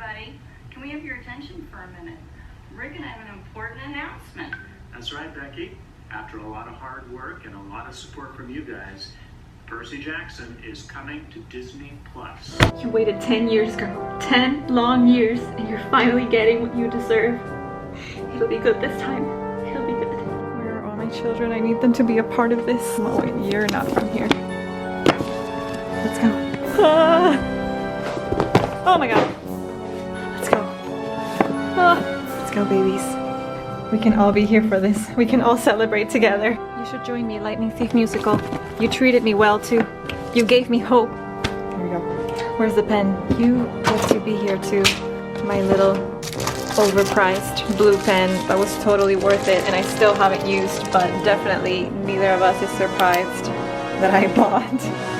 everybody. Can we have your attention for a minute? We're going to have an important announcement. That's right, Becky. After a lot of hard work and a lot of support from you guys, Percy Jackson is coming to Disney+. You waited 10 years, girl. 10 long years, and you're finally getting what you deserve. It'll be good this time. It'll be good. Where are all my children? I need them to be a part of this. Oh wait, you're not from here. Let's go. Oh my god. Let's go. Let's go, babies. We can all be here for this. We can all celebrate together. You should join me, Lightning Thief Musical. You treated me well too. You gave me hope. Here we go. Where's the pen? You get to be here too. My little overpriced blue pen that was totally worth it and I still haven't used, but definitely neither of us is surprised that I bought.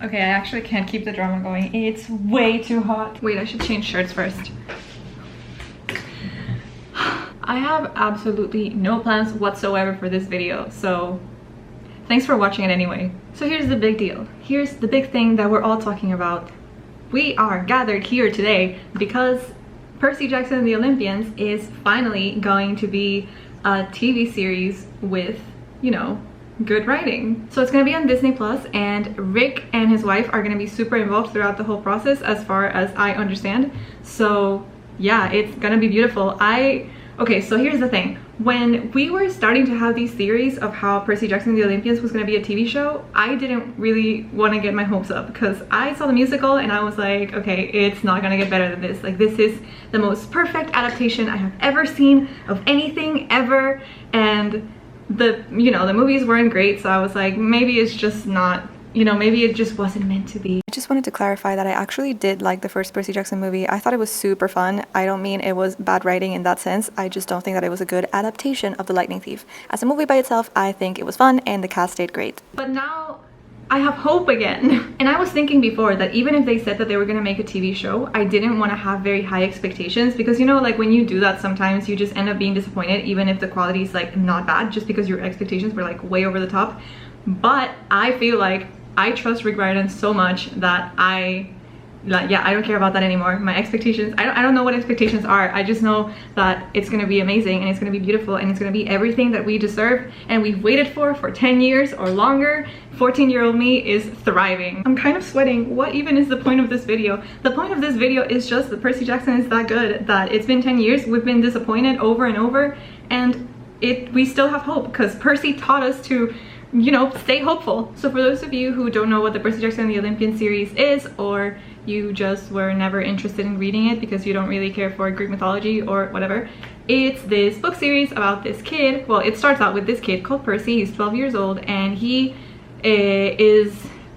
Okay, I actually can't keep the drama going. It's way too hot. Wait, I should change shirts first. I have absolutely no plans whatsoever for this video, so thanks for watching it anyway. So here's the big deal. Here's the big thing that we're all talking about. We are gathered here today because Percy Jackson and the Olympians is finally going to be a TV series with, you know, good writing. So it's going to be on Disney Plus, and Rick and his wife are going to be super involved throughout the whole process as far as I understand. So yeah, it's going to be beautiful. Okay, so here's the thing. When we were starting to have these theories of how Percy Jackson and the Olympians was going to be a TV show, I didn't really want to get my hopes up because I saw the musical and I was like, okay, it's not going to get better than this. Like, this is the most perfect adaptation I have ever seen of anything ever. And the movies weren't great, so I was like, maybe it's just not, maybe it just wasn't meant to be. I just wanted to clarify that I actually did like the first Percy Jackson movie. I thought it was super fun. I don't mean it was bad writing in that sense. I just don't think that it was a good adaptation of The Lightning Thief. As a movie by itself, I think it was fun and the cast stayed great. But now I have hope again. And I was thinking before that even if they said that they were gonna make a TV show, I didn't want to have very high expectations because, like when you do that, sometimes you just end up being disappointed even if the quality is like not bad, just because your expectations were like way over the top. But I feel like I trust Rick Riordan so much that I don't care about that anymore. My expectations, I don't know what expectations are. I just know that it's gonna be amazing and it's gonna be beautiful and it's gonna be everything that we deserve and we've waited for 10 years or longer. 14-year-old me is thriving. I'm kind of sweating. What even is the point of this video? The point of this video is just that Percy Jackson is that good, that it's been 10 years, we've been disappointed over and over, and we still have hope because Percy taught us to, stay hopeful. So for those of you who don't know what the Percy Jackson and the Olympian series is, or you just were never interested in reading it because you don't really care for Greek mythology or whatever, it's this book series about this kid. Well, it starts out with this kid called Percy. He's 12 years old and he is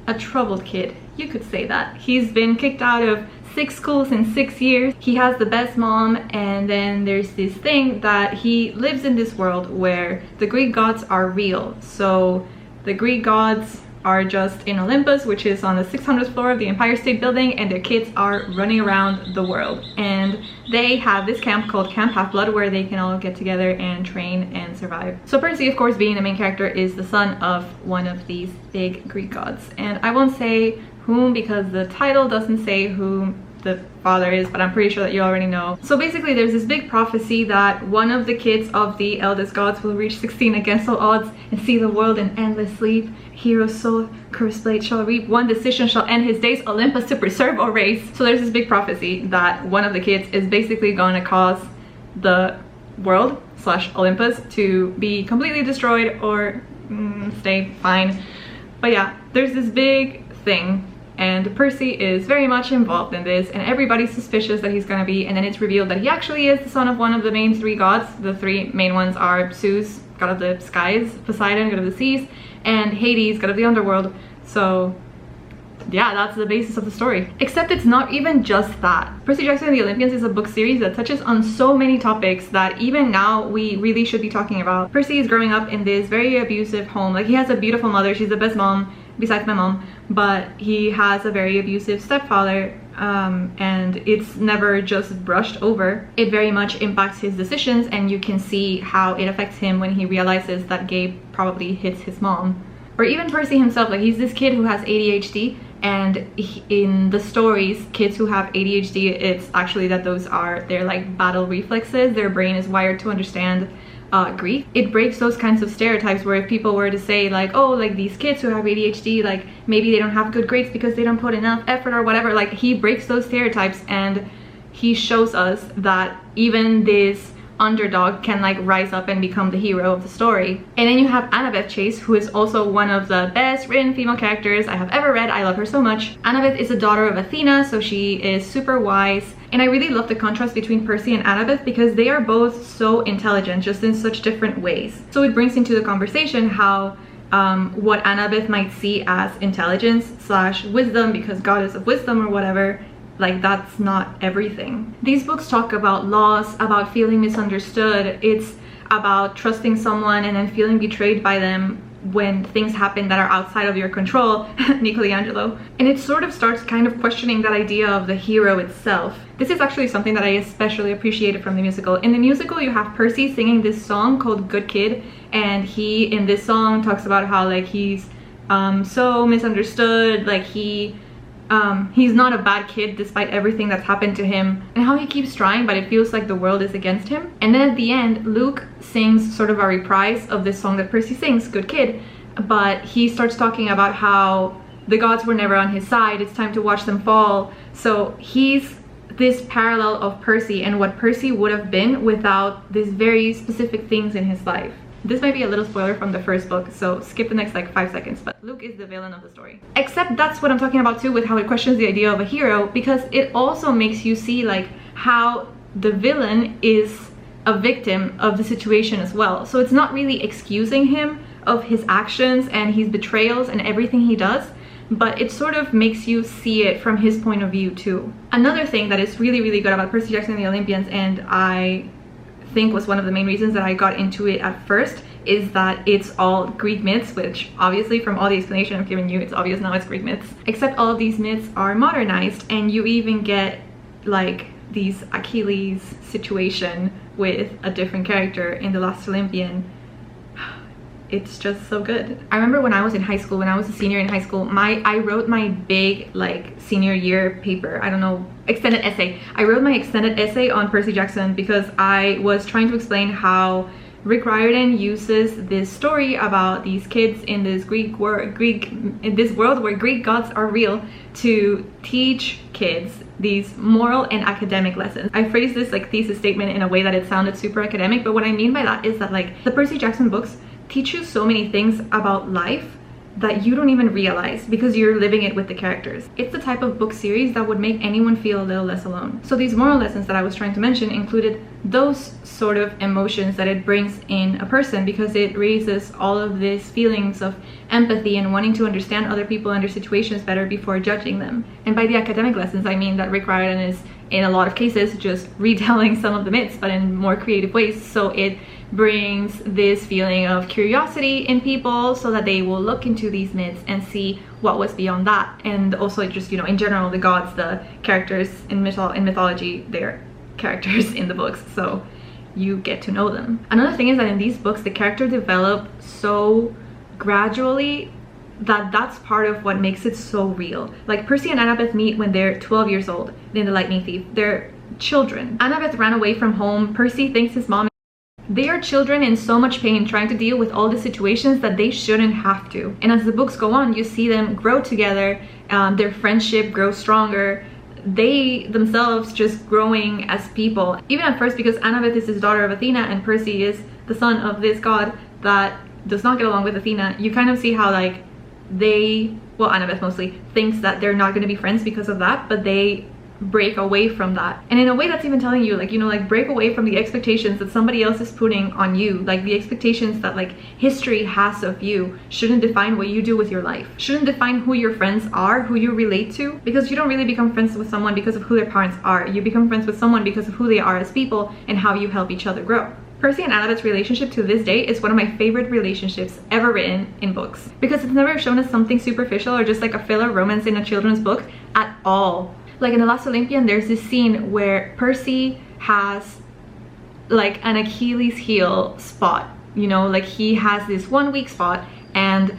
a troubled kid. You could say that. He's been kicked out of 6 schools in 6 years. He has the best mom, and then there's this thing that he lives in this world where the Greek gods are real. So the Greek gods are just in Olympus, which is on the 600th floor of the Empire State Building, and their kids are running around the world. And they have this camp called Camp Half-Blood where they can all get together and train and survive. So Percy, of course, being the main character, is the son of one of these big Greek gods. And I won't say whom because the title doesn't say whom the father is, but I'm pretty sure that you already know. So basically there's this big prophecy that one of the kids of the eldest gods will reach 16 against all odds and see the world in endless sleep. Hero's soul, cursed blade shall reap, one decision shall end his days, Olympus to preserve or raise. So there's this big prophecy that one of the kids is basically going to cause the world / Olympus to be completely destroyed or stay fine. But yeah, there's this big thing, and Percy is very much involved in this, and everybody's suspicious that he's gonna be, and then it's revealed that he actually is the son of one of the main 3 gods. The 3 main ones are Zeus, god of the skies, Poseidon, god of the seas, and Hades, god of the underworld. So yeah, that's the basis of the story. Except it's not even just that. Percy Jackson and the Olympians is a book series that touches on so many topics that even now we really should be talking about. Percy is growing up in this very abusive home. Like, he has a beautiful mother, she's the best mom besides my mom, but he has a very abusive stepfather and it's never just brushed over. It very much impacts his decisions, and you can see how it affects him when he realizes that Gabe probably hits his mom. Or even Percy himself, like he's this kid who has ADHD, and in the stories, kids who have ADHD, it's actually that those are their like battle reflexes. Their brain is wired to understand grief. It breaks those kinds of stereotypes where if people were to say like, oh, like these kids who have ADHD, like maybe they don't have good grades because they don't put enough effort or whatever, like he breaks those stereotypes, and he shows us that even this underdog can like rise up and become the hero of the story. And then you have Annabeth Chase, who is also one of the best written female characters I have ever read. I love her so much. Annabeth is a daughter of Athena, so she is super wise, and I really love the contrast between Percy and Annabeth because they are both so intelligent, just in such different ways. So it brings into the conversation how what Annabeth might see as intelligence slash wisdom, because goddess of wisdom or whatever, like that's not everything. These books talk about loss, about feeling misunderstood. It's about trusting someone and then feeling betrayed by them when things happen that are outside of your control, Nicoliangelo. And it sort of starts kind of questioning that idea of the hero itself. This is actually something that I especially appreciated from the musical. In the musical, you have Percy singing this song called Good Kid, and he, in this song, talks about how like he's so misunderstood, like he's not a bad kid despite everything that's happened to him, and how he keeps trying but it feels like the world is against him. And then at the end, Luke sings sort of a reprise of this song that Percy sings, Good Kid, but he starts talking about how the gods were never on his side, it's time to watch them fall. So he's this parallel of Percy and what Percy would have been without these very specific things in his life. This might be a little spoiler from the first book, so skip the next like 5 seconds, but Luke is the villain of the story. Except that's what I'm talking about too with how it questions the idea of a hero, because it also makes you see like how the villain is a victim of the situation as well. So it's not really excusing him of his actions and his betrayals and everything he does, but it sort of makes you see it from his point of view too. Another thing that is really, really good about Percy Jackson and the Olympians, and I think was one of the main reasons that I got into it at first, is that it's all Greek myths, which obviously from all the explanation I've given you, it's obvious now it's Greek myths. Except all of these myths are modernized, and you even get like these Achilles situation with a different character in The Last Olympian. It's just so good. I remember when I was in high school, when I was a senior in high school, I wrote my big like senior year paper, I don't know, extended essay. I wrote my extended essay on Percy Jackson because I was trying to explain how Rick Riordan uses this story about these kids in this in this world where Greek gods are real to teach kids these moral and academic lessons. I phrased this like thesis statement in a way that it sounded super academic, but what I mean by that is that like the Percy Jackson books teach you so many things about life that you don't even realize because you're living it with the characters. It's the type of book series that would make anyone feel a little less alone. So these moral lessons that I was trying to mention included those sort of emotions that it brings in a person, because it raises all of these feelings of empathy and wanting to understand other people and their situations better before judging them. And by the academic lessons, I mean that Rick Riordan is, in a lot of cases, just retelling some of the myths, but in more creative ways. So it brings this feeling of curiosity in people so that they will look into these myths and see what was beyond that. And also just, you know, in general, the gods, the characters in mythology, they're characters in the books, so you get to know them. Another thing is that in these books, the character develop so gradually that that's part of what makes it so real. Like Percy and Annabeth meet when they're 12 years old in The Lightning Thief. They're children. Annabeth ran away from home. Percy thinks his mom. They are children in so much pain, trying to deal with all the situations that they shouldn't have to. And as the books go on, you see them grow together, their friendship grows stronger, they themselves just growing as people. Even at first, because Annabeth is his daughter of Athena and Percy is the son of this god that does not get along with Athena, you kind of see how like they, well, Annabeth mostly, thinks that they're not going to be friends because of that, but they break away from that. And in a way that's even telling you, like, you know, like break away from the expectations that somebody else is putting on you. Like the expectations that like history has of you shouldn't define what you do with your life, shouldn't define who your friends are, who you relate to, because you don't really become friends with someone because of who their parents are. You become friends with someone because of who they are as people and how you help each other grow. Percy and Annabeth's relationship to this day is one of my favorite relationships ever written in books, because it's never shown as something superficial or just like a filler romance in a children's book at all. Like in The Last Olympian, there's this scene where Percy has like an Achilles heel spot, you know, like he has this one weak spot, and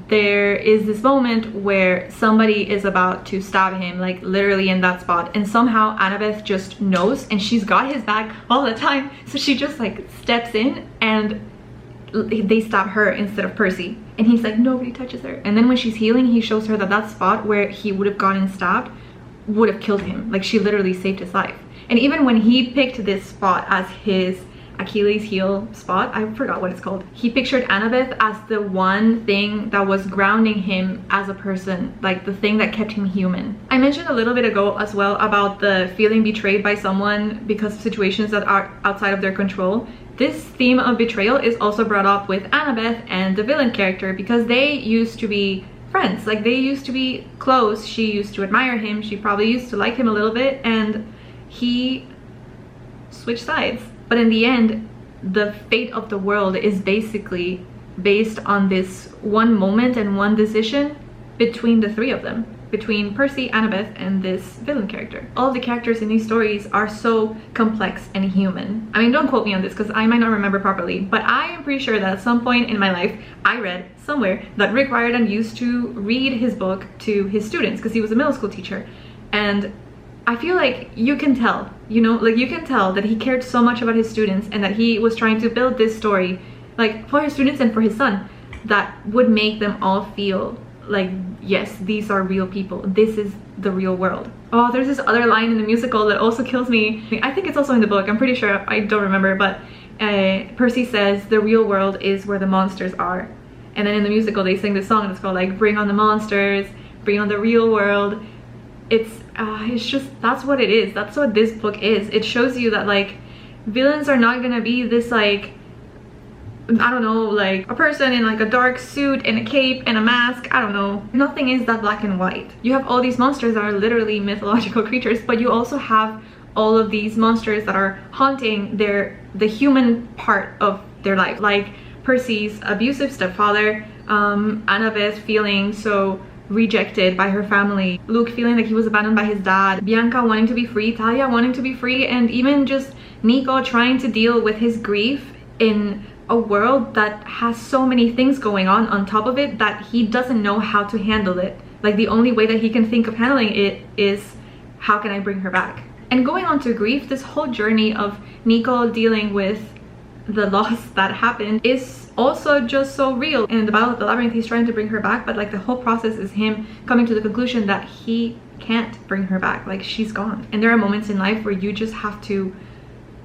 there is this moment where somebody is about to stab him, like literally in that spot, and somehow Annabeth just knows, and she's got his back all the time, so she just like steps in and they stab her instead of Percy, and he's like, nobody touches her. And then when she's healing, he shows her that that spot where he would have gotten stabbed would have killed him. Like she literally saved his life. And even when he picked this spot as his Achilles heel spot, I forgot what it's called, he pictured Annabeth as the one thing that was grounding him as a person, like the thing that kept him human. I mentioned a little bit ago as well about the feeling betrayed by someone because of situations that are outside of their control. This theme of betrayal is also brought up with Annabeth and the villain character, because they used to be friends, like they used to be close. She used to admire him, she probably used to like him a little bit, and he switched sides. But in the end, the fate of the world is basically based on this one moment and one decision between the three of them, between Percy, Annabeth, and this villain character. All of the characters in these stories are so complex and human. I mean, don't quote me on this because I might not remember properly, but I am pretty sure that at some point in my life, I read somewhere that Rick Riordan used to read his book to his students because he was a middle school teacher. And I feel like you can tell, you know, like you can tell that he cared so much about his students and that he was trying to build this story, like for his students and for his son, that would make them all feel like, yes, these are real people, this is the real world. Oh, there's this other line in the musical that also kills me. I think it's also in the book, I'm pretty sure, I don't remember, but Percy says the real world is where the monsters are. And then in the musical they sing this song that's called like bring on the monsters, bring on the real world. It's just, that's what it is, that's what this book is. It shows you that like villains are not gonna be this like, I don't know, like a person in like a dark suit and a cape and a mask. I don't know, nothing is that black and white. You have all these monsters that are literally mythological creatures, but you also have all of these monsters that are haunting the human part of their life, like Percy's abusive stepfather, Annabeth feeling so rejected by her family, Luke feeling like he was abandoned by his dad, Bianca wanting to be free, Talia wanting to be free, and even just Nico trying to deal with his grief in a world that has so many things going on top of it that he doesn't know how to handle it. Like the only way that he can think of handling it is, how can I bring her back? And going on to grief, this whole journey of Nico dealing with the loss that happened is also just so real. In the Battle of the Labyrinth, he's trying to bring her back, but like the whole process is him coming to the conclusion that he can't bring her back, like she's gone. And there are moments in life where you just have to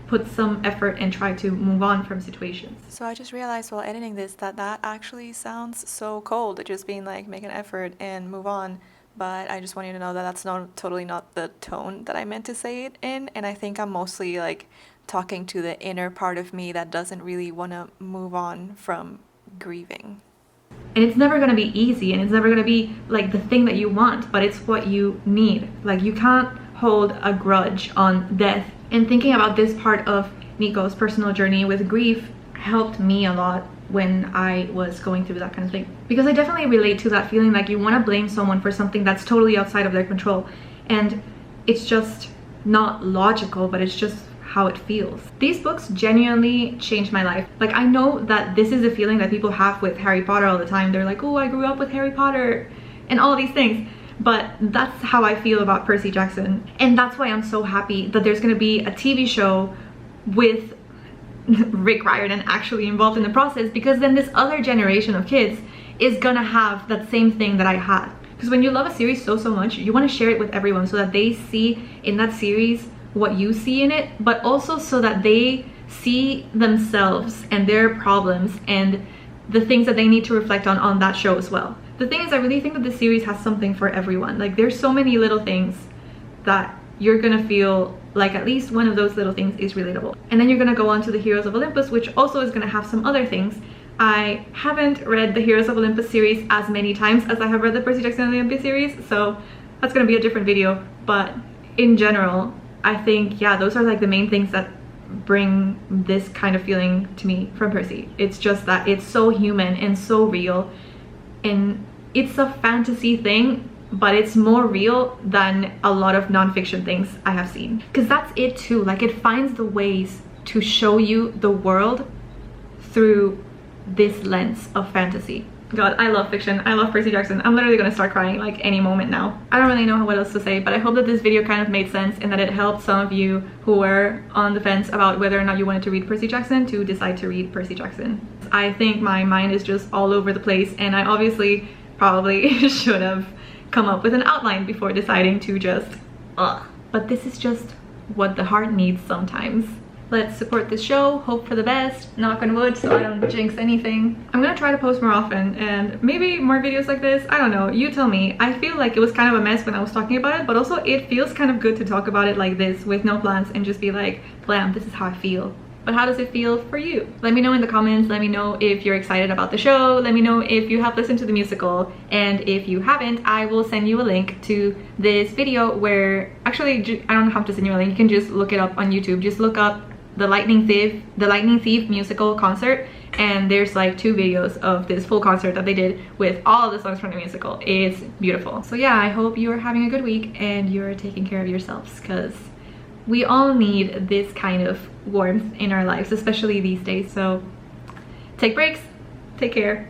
put some effort and try to move on from situations. So I just realized while editing this that actually sounds so cold, just being like, make an effort and move on. But I just want you to know that that's totally not the tone that I meant to say it in. And I think I'm mostly like talking to the inner part of me that doesn't really want to move on from grieving. And it's never going to be easy, and it's never going to be like the thing that you want, but it's what you need. Like you can't hold a grudge on death. And thinking about this part of Nico's personal journey with grief helped me a lot when I was going through that kind of thing, because I definitely relate to that feeling like you want to blame someone for something that's totally outside of their control, and it's just not logical, but it's just how it feels. These books genuinely changed my life. Like I know that this is a feeling that people have with Harry Potter all the time. They're like, oh, I grew up with Harry Potter and all these things. But that's how I feel about Percy Jackson. And that's why I'm so happy that there's going to be a TV show with Rick Riordan actually involved in the process, because then this other generation of kids is gonna have that same thing that I had. Because when you love a series so much, you want to share it with everyone so that they see in that series what you see in it, but also so that they see themselves and their problems and the things that they need to reflect on that show as well. The thing is, I really think that this series has something for everyone. Like there's so many little things that you're gonna feel like at least one of those little things is relatable. And then you're gonna go on to the Heroes of Olympus, which also is gonna have some other things. I haven't read the Heroes of Olympus series as many times as I have read the Percy Jackson Olympus series, so that's gonna be a different video. But in general, I think, yeah, those are like the main things that bring this kind of feeling to me from Percy. It's just that it's so human and so real, and it's a fantasy thing but it's more real than a lot of non-fiction things I have seen. Because that's it too, like it finds the ways to show you the world through this lens of fantasy. God, I love fiction. I love Percy Jackson. I'm literally gonna start crying like any moment now. I don't really know what else to say, but I hope that this video kind of made sense and that it helped some of you who were on the fence about whether or not you wanted to read Percy Jackson to decide to read Percy Jackson. I think my mind is just all over the place, and I obviously probably should have come up with an outline before deciding to just but this is just what the heart needs sometimes. Let's support this show, hope for the best, knock on wood so I don't jinx anything. I'm gonna try to post more often and maybe more videos like this. I don't know, you tell me. I feel like it was kind of a mess when I was talking about it, but also it feels kind of good to talk about it like this with no plans and just be like, blam, this is how I feel. But how does it feel for you? Let me know in the comments. Let me know if you're excited about the show. Let me know if you have listened to the musical. And if you haven't, I will send you a link to this video where, actually, I don't have to send you a link. You can just look it up on YouTube. Just look up the Lightning Thief musical concert. And there's like 2 videos of this full concert that they did with all the songs from the musical. It's beautiful. So yeah, I hope you're having a good week and you're taking care of yourselves, because we all need this kind of warmth in our lives, especially these days. So take breaks, take care.